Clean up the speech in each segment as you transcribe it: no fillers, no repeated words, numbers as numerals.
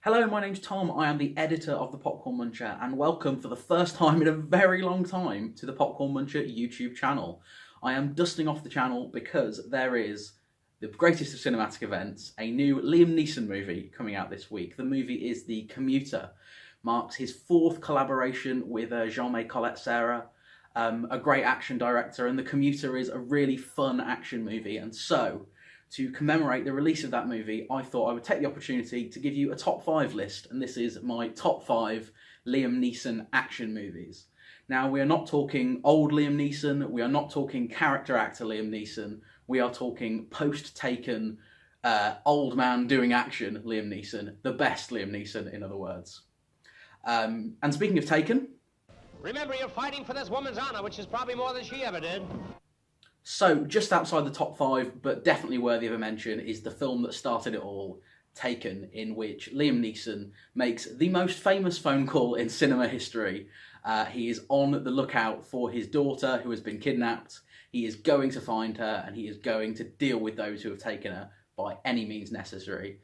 Hello, my name's Tom. I am the editor of the Popcorn Muncher, and welcome for the first time in a very long time to the Popcorn Muncher YouTube channel. I am dusting off the channel because there is the greatest of cinematic events, a new Liam Neeson movie coming out this week. The movie is The Commuter. Marks his fourth collaboration with Jaume Collet-Serra, a great action director, and The Commuter is a really fun action movie. And so, to commemorate the release of that movie, I thought I would take the opportunity to give you a top 5 list, and this is my top 5 Liam Neeson action movies. Now, we are not talking old Liam Neeson, we are not talking character actor Liam Neeson, we are talking post-Taken, old man doing action Liam Neeson, the best Liam Neeson, in other words. And speaking of Taken... Remember, you're fighting for this woman's honor, which is probably more than she ever did. So, just outside the top 5, but definitely worthy of a mention, is the film that started it all, Taken, in which Liam Neeson makes the most famous phone call in cinema history. He is on the lookout for his daughter, who has been kidnapped. He is going to find her, and he is going to deal with those who have taken her by any means necessary.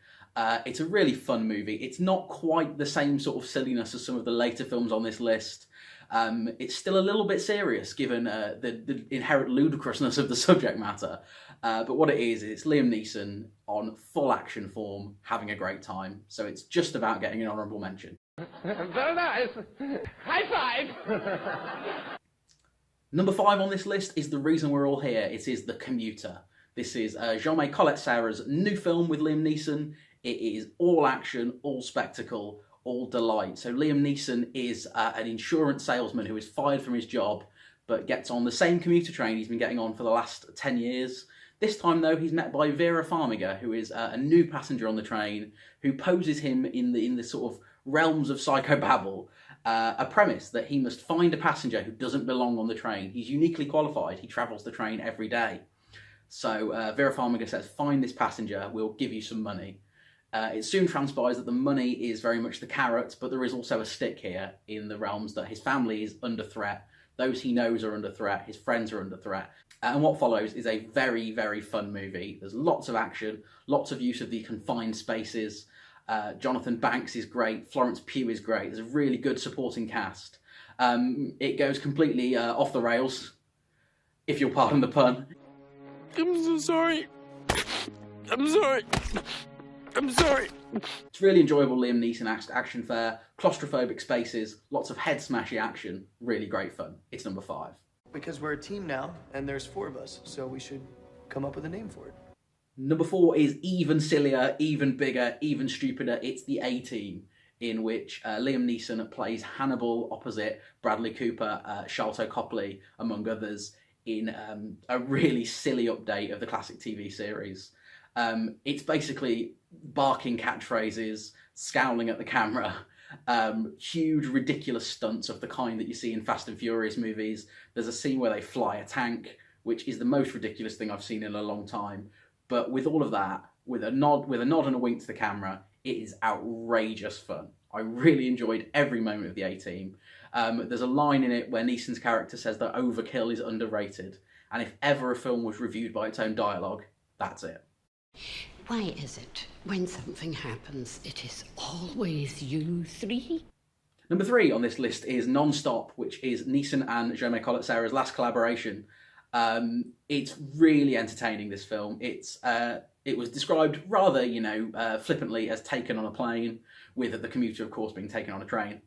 It's a really fun movie. It's not quite the same sort of silliness as some of the later films on this list. It's still a little bit serious given the inherent ludicrousness of the subject matter. But what it is, it's Liam Neeson on full action form, having a great time. So it's just about getting an honourable mention. Very nice. High five. Number 5 on this list is the reason we're all here. It is The Commuter. This is Jaume Collet-Serra's new film with Liam Neeson. It is all action, all spectacle, all delight. So Liam Neeson is an insurance salesman who is fired from his job, but gets on the same commuter train he's been getting on for the last 10 years. This time, though, he's met by Vera Farmiga, who is a new passenger on the train, who poses him in the sort of realms of psychobabble, a premise that he must find a passenger who doesn't belong on the train. He's uniquely qualified. He travels the train every day. So Vera Farmiga says, find this passenger, we'll give you some money. It soon transpires that the money is very much the carrot, but there is also a stick here in the realms that his family is under threat, those he knows are under threat, his friends are under threat. And what follows is a very, very fun movie. There's lots of action, lots of use of the confined spaces. Jonathan Banks is great, Florence Pugh is great, there's a really good supporting cast. It goes completely off the rails, if you'll pardon the pun. I'm so sorry. I'm sorry. I'm sorry. It's really enjoyable Liam Neeson action fare, claustrophobic spaces, lots of head smashy action, really great fun. It's number 5. Because we're a team now, and there's 4 of us, so we should come up with a name for it. Number 4 is even sillier, even bigger, even stupider. It's the ATeam, in which Liam Neeson plays Hannibal opposite Bradley Cooper, Sharlto Copley, among others, in a really silly update of the classic TV series. It's basically barking catchphrases, scowling at the camera, huge ridiculous stunts of the kind that you see in Fast and Furious movies. There's a scene where they fly a tank, which is the most ridiculous thing I've seen in a long time. But with all of that, with a nod and a wink to the camera, it is outrageous fun. I really enjoyed every moment of the A-Team. There's a line in it where Neeson's character says that overkill is underrated, and if ever a film was reviewed by its own dialogue, that's it. Why is it, when something happens, it is always you 3? Number 3 on this list is NonStop, which is Neeson and Jaume Collet-Serra's last collaboration. It's really entertaining, this film. It was described rather, flippantly as taken on a plane, with The Commuter, of course, being taken on a train.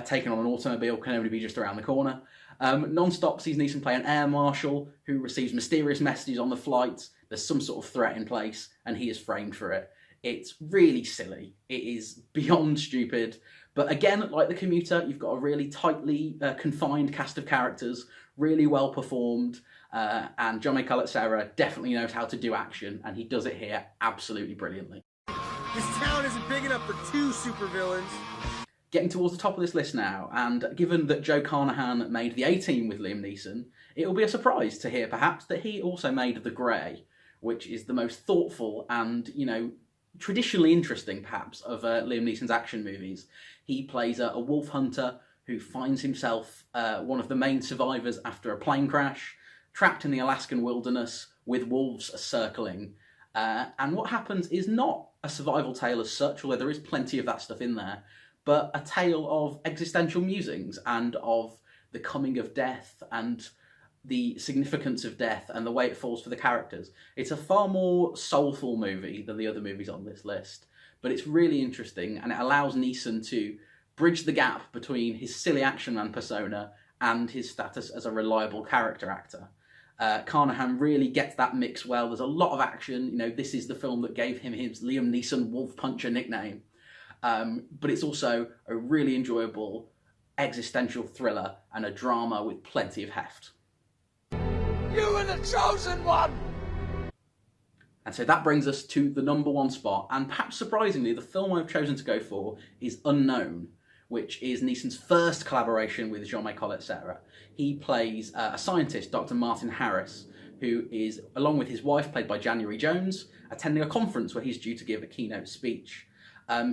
Taken on an automobile can only be just around the corner. NonStop sees Neeson play an air marshal who receives mysterious messages on the flight. There's some sort of threat in place, and he is framed for it. It's really silly. It is beyond stupid. But again, like The Commuter, you've got a really tightly confined cast of characters, really well performed, and Jaume Collet-Serra definitely knows how to do action, and he does it here absolutely brilliantly. This town isn't big enough for 2 supervillains. Getting towards the top of this list now, and given that Joe Carnahan made the A-Team with Liam Neeson, it will be a surprise to hear perhaps that he also made The Grey, which is the most thoughtful and, traditionally interesting perhaps of Liam Neeson's action movies. He plays a wolf hunter who finds himself one of the main survivors after a plane crash. trapped in the Alaskan wilderness with wolves circling. And what happens is not a survival tale as such, although there is plenty of that stuff in there, but a tale of existential musings and of the coming of death and the significance of death and the way it falls for the characters. It's a far more soulful movie than the other movies on this list, but it's really interesting, and it allows Neeson to bridge the gap between his silly action man persona and his status as a reliable character actor. Carnahan really gets that mix well. There's a lot of action. You know, this is the film that gave him his Liam Neeson Wolf Puncher nickname. But it's also a really enjoyable existential thriller and a drama with plenty of heft. You were the chosen one! And so that brings us to the number one spot, and perhaps surprisingly, the film I've chosen to go for is Unknown, which is Neeson's first collaboration with Jaume Collet-Serra. He plays a scientist, Dr. Martin Harris, who is, along with his wife, played by January Jones, attending a conference where he's due to give a keynote speech.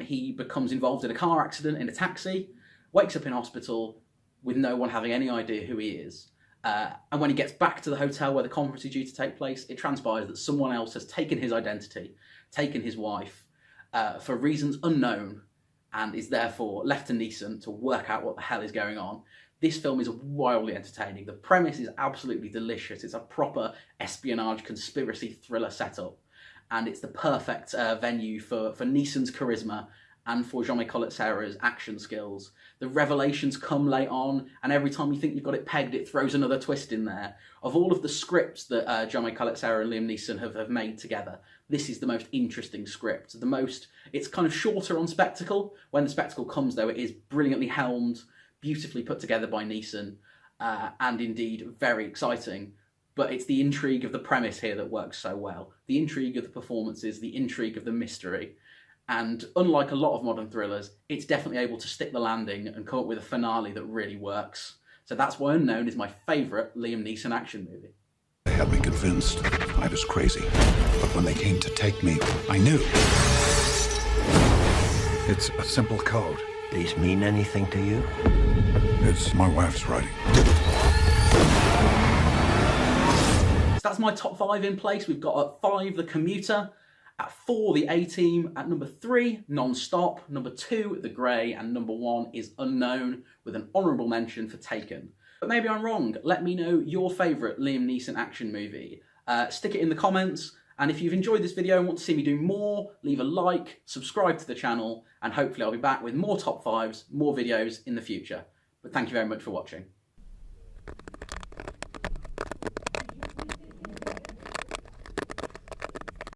He becomes involved in a car accident in a taxi, wakes up in hospital with no one having any idea who he is. And when he gets back to the hotel where the conference is due to take place, it transpires that someone else has taken his identity, taken his wife, for reasons unknown, and is therefore left to Neeson to work out what the hell is going on. This film is wildly entertaining. The premise is absolutely delicious. It's a proper espionage conspiracy thriller setup, and it's the perfect venue for Neeson's charisma and for Jaume Collet-Serra's action skills. The revelations come late on, and every time you think you've got it pegged, it throws another twist in there. Of all of the scripts that Jaume Collet-Serra and Liam Neeson have made together, this is the most interesting script. It's kind of shorter on spectacle. When the spectacle comes, though, it is brilliantly helmed, beautifully put together by Neeson, and indeed very exciting. But it's the intrigue of the premise here that works so well. The intrigue of the performances, the intrigue of the mystery. And unlike a lot of modern thrillers, it's definitely able to stick the landing and come up with a finale that really works. So that's why Unknown is my favourite Liam Neeson action movie. They had me convinced I was crazy. But when they came to take me, I knew. It's a simple code. These mean anything to you? It's my wife's writing. So that's my top 5 in place. We've got at 5, The Commuter. At 4, the A-Team. At number 3, NonStop. Number 2, The Grey. And number 1 is Unknown, with an honourable mention for Taken. But maybe I'm wrong. Let me know your favourite Liam Neeson action movie. Stick it in the comments. And if you've enjoyed this video and want to see me do more, leave a like, subscribe to the channel, and hopefully I'll be back with more top 5s, more videos in the future. But thank you very much for watching.